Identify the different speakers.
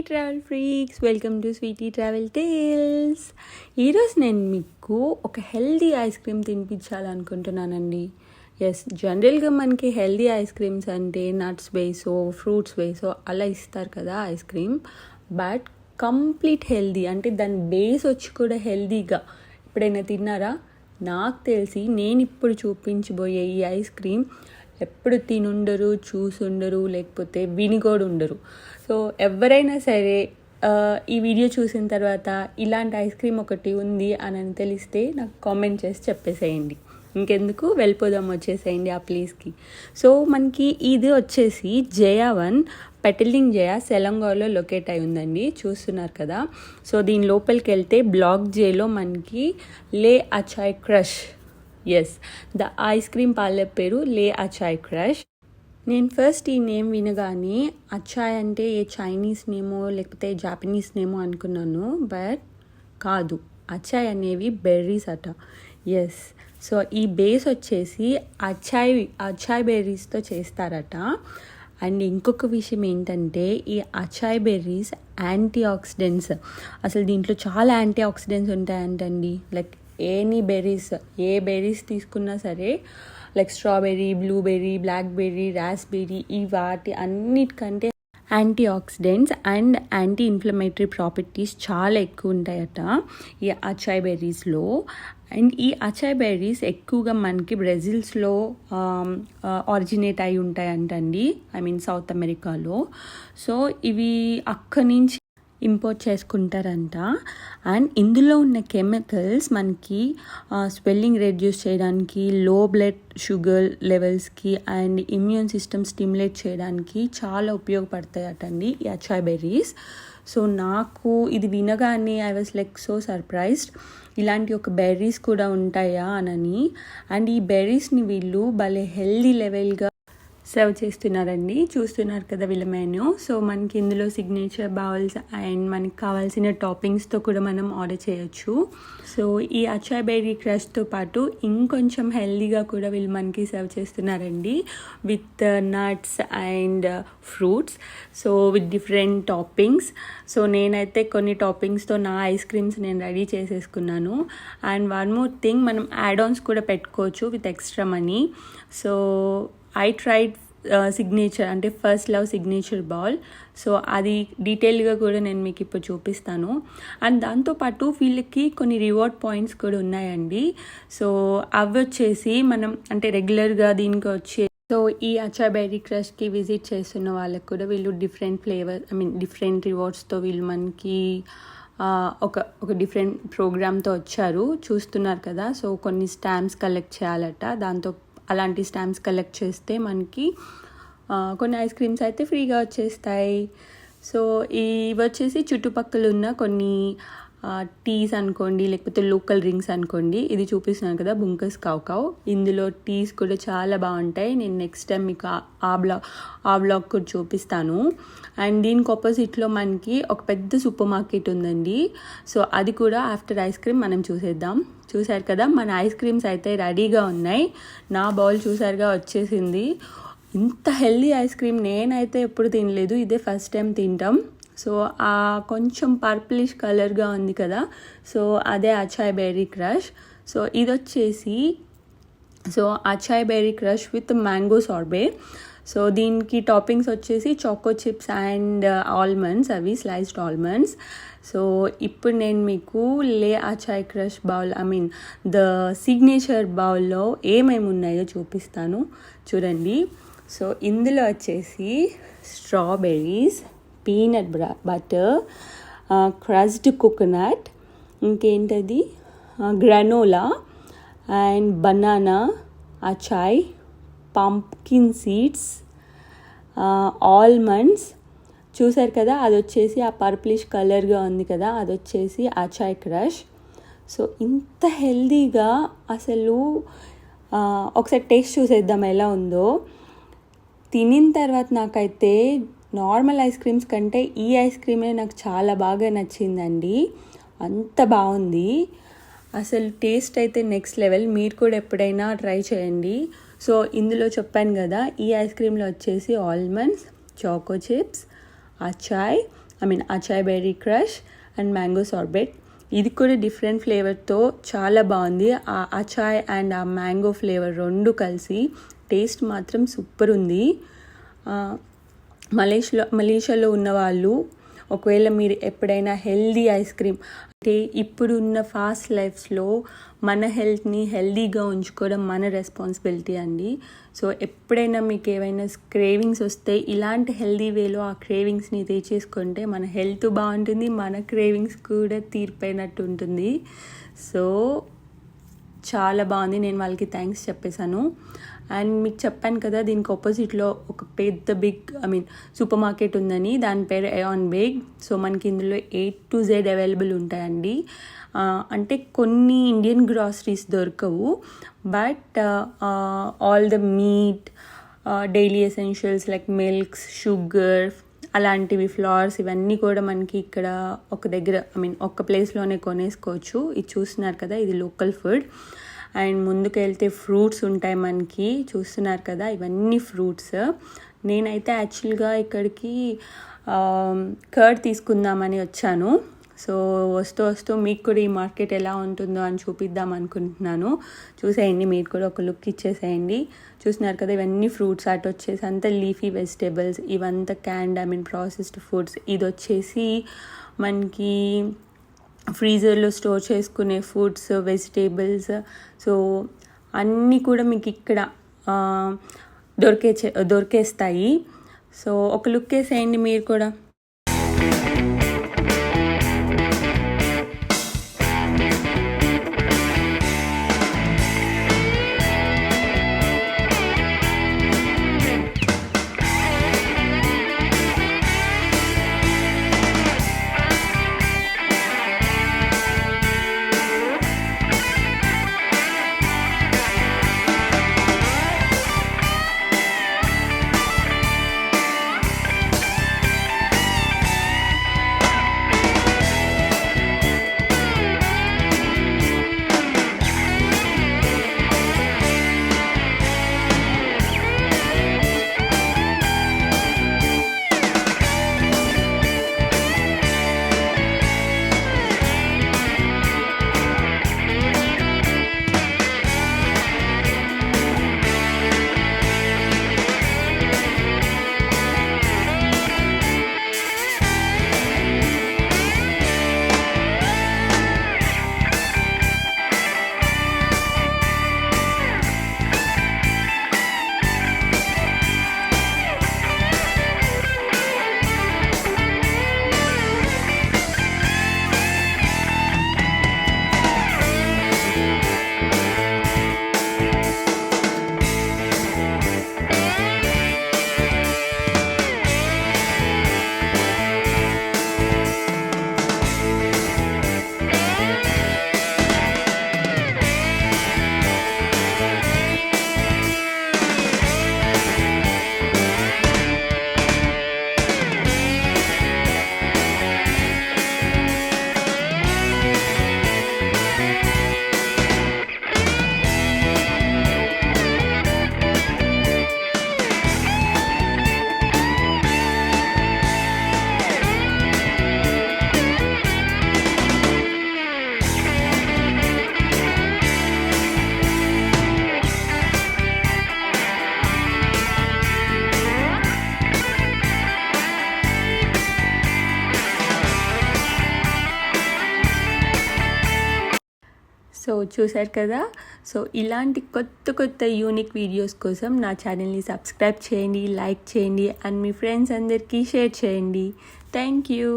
Speaker 1: Travel freaks, welcome to Sweety travel tales. ఈరోజు నేను మీకు ఒక హెల్దీ ఐస్ క్రీమ్ తినిపించాలనుకుంటున్నానండి. జనరల్గా మనకి హెల్దీ ఐస్ క్రీమ్స్ అంటే నట్స్ బేసో ఫ్రూట్స్ బేసో అలా ఇస్తారు కదా ice cream. But complete healthy అంటే దాని బేస్ వచ్చి కూడా హెల్దీగా ఎప్పుడైనా తిన్నారా? నాకు తెలిసి నేను ఇప్పుడు చూపించబోయే ఈ ఐస్ క్రీమ్ ఎప్పుడు తినుండరు, చూసుండరు, లేకపోతే విని కూడా ఉండరు. సో ఎవరైనా సరే ఈ వీడియో చూసిన తర్వాత ఇలాంటి ఐస్ క్రీమ్ ఒకటి ఉంది అని తెలిస్తే నాకు కామెంట్ చేసి చెప్పేసేయండి. ఇంకెందుకు వెళ్ళిపోదాం, వచ్చేసేయండి ఆ ప్లేస్కి. సో మనకి ఇది వచ్చేసి జయా1 పెటలింగ్ జయా సెలంగాలో లొకేట్ అయి ఉందండి, చూస్తున్నారు కదా. సో దీని లోపలికి వెళ్తే బ్లాక్ జేలో మనకి Le Acai Crush, the ice cream parlour పేరు లే అచాయ్ క్రష్. నేను ఫస్ట్ ఈ నేమ్ వినగానే అచాయ్ అంటే ఏ చైనీస్ నేమో లేకపోతే జాపనీస్ నేమో అనుకున్నాను. బట్ కాదు, అచాయ్ అనేవి బెర్రీస్ అట. సో ఈ బేస్ వచ్చేసి అచాయ్ బెర్రీస్తో చేస్తారట. అండ్ ఇంకొక విషయం ఏంటంటే ఈ అచాయ్ బెర్రీస్ యాంటీ ఆక్సిడెంట్స్, అసలు దీంట్లో చాలా యాంటీ ఆక్సిడెంట్స్ ఉంటాయంటండి. లైక్ ఏ బెర్రీస్ తీసుకున్నా సరే, like strawberry, blueberry, blackberry, raspberry, ఈ వాటి అన్నిటికంటే antioxidants and anti inflammatory properties చాలా ఎక్కువ ఉంటాయట ఈ అచాయ్ బెర్రీస్లో. అండ్ ఈ అచాయ్ బెర్రీస్ ఎక్కువగా మనకి బ్రెజిల్స్లో ఆరిజినేట్ అయి ఉంటాయంటండి, సౌత్ అమెరికాలో. సో ఇవి అక్కడి నుంచి ఇంపోర్ట్ చేసుకుంటారంట. అండ్ ఇందులో ఉన్న కెమికల్స్ మనకి స్వెల్లింగ్ రెడ్యూస్ చేయడానికి, లో బ్లడ్ షుగర్ లెవెల్స్కి అండ్ ఇమ్యూన్ సిస్టమ్ స్టిమ్యులేట్ చేయడానికి చాలా ఉపయోగపడతాయటండి ఈ అచాయ్ బెర్రీస్. సో నాకు ఇది వినగానే I was like so surprised, ఇలాంటి ఒక బెర్రీస్ కూడా ఉంటాయా అని. అండ్ ఈ బెర్రీస్ని వీళ్ళు భలే హెల్దీ లెవెల్గా సర్వ్ చేస్తున్నారండి, చూస్తున్నారు కదా వీళ్ళ మెనూ. సో మనకి ఇందులో సిగ్నేచర్ బౌల్స్ అండ్ మనకి కావాల్సిన టాపింగ్స్తో కూడా మనం ఆర్డర్ చేయొచ్చు. సో ఈ అచాయ్ బెర్రీ క్రష్తో పాటు ఇంకొంచెం హెల్దీగా కూడా వీళ్ళు మనకి సర్వ్ చేస్తున్నారండి, with nuts and fruits. So with different toppings. So నేనైతే కొన్ని టాపింగ్స్తో నా ఐస్ క్రీమ్స్ నేను రెడీ చేసేసుకున్నాను. అండ్ వన్ మోర్ థింగ్, మనం యాడ్ ఆన్స్ కూడా పెట్టుకోవచ్చు with extra money. So I tried signature అంటే first love signature bowl. So అది డీటెయిల్గా కూడా నేను మీకు ఇప్పుడు చూపిస్తాను. అండ్ దాంతోపాటు వీళ్ళకి కొన్ని రివార్డ్ పాయింట్స్ కూడా ఉన్నాయండి. సో అవి వచ్చేసి మనం అంటే రెగ్యులర్గా దీనికి వచ్చే, సో ఈ అచాయ్ బెర్రీ క్రష్కి విజిట్ చేస్తున్న వాళ్ళకి కూడా వీళ్ళు డిఫరెంట్ ఫ్లేవర్ డిఫరెంట్ రివార్డ్స్తో వీళ్ళు మనకి ఒక డిఫరెంట్ ప్రోగ్రామ్తో వచ్చారు, చూస్తున్నారు కదా. సో కొన్ని స్టాంప్స్ కలెక్ట్ చేయాలట, దాంతో అలాంటి స్టాంప్స్ కలెక్ట్ చేస్తే మనకి కొన్ని ఐస్ క్రీమ్స్ అయితే ఫ్రీగా వచ్చేస్తాయి. సో ఇవి వచ్చేసి చుట్టుపక్కల ఉన్న కొన్ని టీస్ అనుకోండి, లేకపోతే లోకల్ డ్రింక్స్ అనుకోండి. ఇది చూపిస్తున్నాను కదా బుంకస్ కావ్, ఇందులో టీస్ కూడా చాలా బాగుంటాయి. నేను నెక్స్ట్ టైం మీకు ఆ బ్లాగ్ కూడా చూపిస్తాను. అండ్ దీనికి ఆపోజిట్లో మనకి ఒక పెద్ద సూపర్ మార్కెట్ ఉందండి. సో అది కూడా ఆఫ్టర్ ఐస్ క్రీమ్ మనం చూసేద్దాం. చూసారు కదా మన ఐస్ క్రీమ్స్ అయితే రెడీగా ఉన్నాయి. నా బౌల్ చూసారుగా వచ్చేసింది. ఇంత హెల్దీ ఐస్ క్రీమ్ నేనైతే ఎప్పుడు తినలేదు, ఇదే ఫస్ట్ టైం తింటాం. సో కొంచెం పర్పులిష్ కలర్గా ఉంది కదా, సో అదే అచాయ్ బెర్రీ క్రష్. సో ఇది వచ్చేసి acai berry crush with mango sorbet. So దీనికి టాపింగ్స్ వచ్చేసి చాకో చిప్స్ అండ్ ఆల్మండ్స్, అవి స్లైస్డ్ ఆల్మండ్స్. సో ఇప్పుడు నేను మీకు Le Acai Crush bowl the signature బౌల్లో ఏమేమి ఉన్నాయో చూపిస్తాను, చూడండి. సో ఇందులో వచ్చేసి strawberries, peanut butter, crushed coconut, ఇంకేంటది granola and banana acai, pumpkin seeds, almonds. చూసారు కదా, అది వచ్చేసి ఆ పర్పులిష్ కలర్గా ఉంది కదా, అది వచ్చేసి అచాయ్ క్రష్. సో ఇంత హెల్దీగా అసలు ఒకసారి టేస్ట్ చూసేద్దాం ఎలా ఉందో. తినిన తర్వాత నాకైతే నార్మల్ ఐస్ క్రీమ్స్ కంటే ఈ ఐస్ క్రీమే నాకు చాలా బాగా నచ్చిందండి, అంత బాగుంది. అసలు టేస్ట్ అయితే నెక్స్ట్ లెవెల్. మీరు కూడా ఎప్పుడైనా ట్రై చేయండి. సో ఇందులో చెప్పాను కదా, ఈ ఐస్ క్రీమ్లో వచ్చేసి almonds, choco chips, acai acai berry crush and mango sorbet. ఇది కూడా డిఫరెంట్ ఫ్లేవర్తో చాలా బాగుంది. ఆ అచాయ్ అండ్ ఆ మ్యాంగో ఫ్లేవర్ రెండు కలిసి టేస్ట్ మాత్రం సూపర్ ఉంది. మలేషియాలో ఉన్న వాళ్ళు ఒకవేళ మీరు ఎప్పుడైనా హెల్దీ ఐస్ క్రీమ్ అంటే ఇప్పుడున్న ఫాస్ట్ లైఫ్స్లో మన హెల్త్ని హెల్దీగా ఉంచుకోవడం మన రెస్పాన్సిబిలిటీ అండి. సో ఎప్పుడైనా మీకు ఏవైనా క్రేవింగ్స్ వస్తే ఇలాంటి హెల్దీ వేలో ఆ క్రేవింగ్స్ని తెచ్చేసుకుంటే మన హెల్త్ బాగుంటుంది, మన క్రేవింగ్స్ కూడా తీరిపోయినట్టు ఉంటుంది. సో చాలా బాగుంది. నేను వాళ్ళకి థ్యాంక్స్ చెప్పేశాను. అండ్ మీకు చెప్పాను కదా దీనికి ఆపోజిట్లో ఒక పెద్ద సూపర్ మార్కెట్ ఉందని, దాని పేరు ఏఆన్ బేగ్. సో మనకి ఇందులో A to Z అవైలబుల్ ఉంటాయండి. అంటే కొన్ని ఇండియన్ గ్రాసరీస్ దొరకవు, but all the meet, daily essentials like milks, sugar, అలాంటివి ఫ్లవర్స్ ఇవన్నీ కూడా మనకి ఇక్కడ ఒక దగ్గర ఒక ప్లేస్లోనే కొనేసుకోవచ్చు. ఇది చూస్తున్నారు కదా, ఇది లోకల్ ఫుడ్. అండ్ ముందుకు వెళ్తే ఫ్రూట్స్ ఉంటాయి మనకి, చూస్తున్నారు కదా ఇవన్నీ ఫ్రూట్స్. నేనైతే యాక్చువల్గా ఇక్కడికి కర్డ్ తీసుకుందామని వచ్చాను. సో వస్తూ మీకు కూడా ఈ మార్కెట్ ఎలా ఉంటుందో అని చూపిద్దాం అనుకుంటున్నాను. చూసేయండి, మీరు కూడా ఒక లుక్ ఇచ్చేసేయండి. చూస్తున్నారు కదా ఇవన్నీ ఫ్రూట్స్. అటు వచ్చేసి అంతా లీఫీ వెజిటేబుల్స్, ఇవంతా క్యాండ్ ప్రాసెస్డ్ ఫుడ్స్. ఇది వచ్చేసి మనకి ఫ్రీజర్లో స్టోర్ చేసుకునే ఫుడ్స్, వెజిటేబుల్స్. సో అన్నీ కూడా మీకు ఇక్కడ దొరికేస్తాయి. సో ఒక లుక్ వేసేయండి మీరు కూడా. సో చూశారు కదా. సో ఇలాంటి కొత్త యూనిక్ వీడియోస్ కోసం నా ఛానల్ని సబ్స్క్రైబ్ చేయండి, లైక్ చేయండి అండ్ మీ ఫ్రెండ్స్ అందరికీ షేర్ చేయండి. Thank you.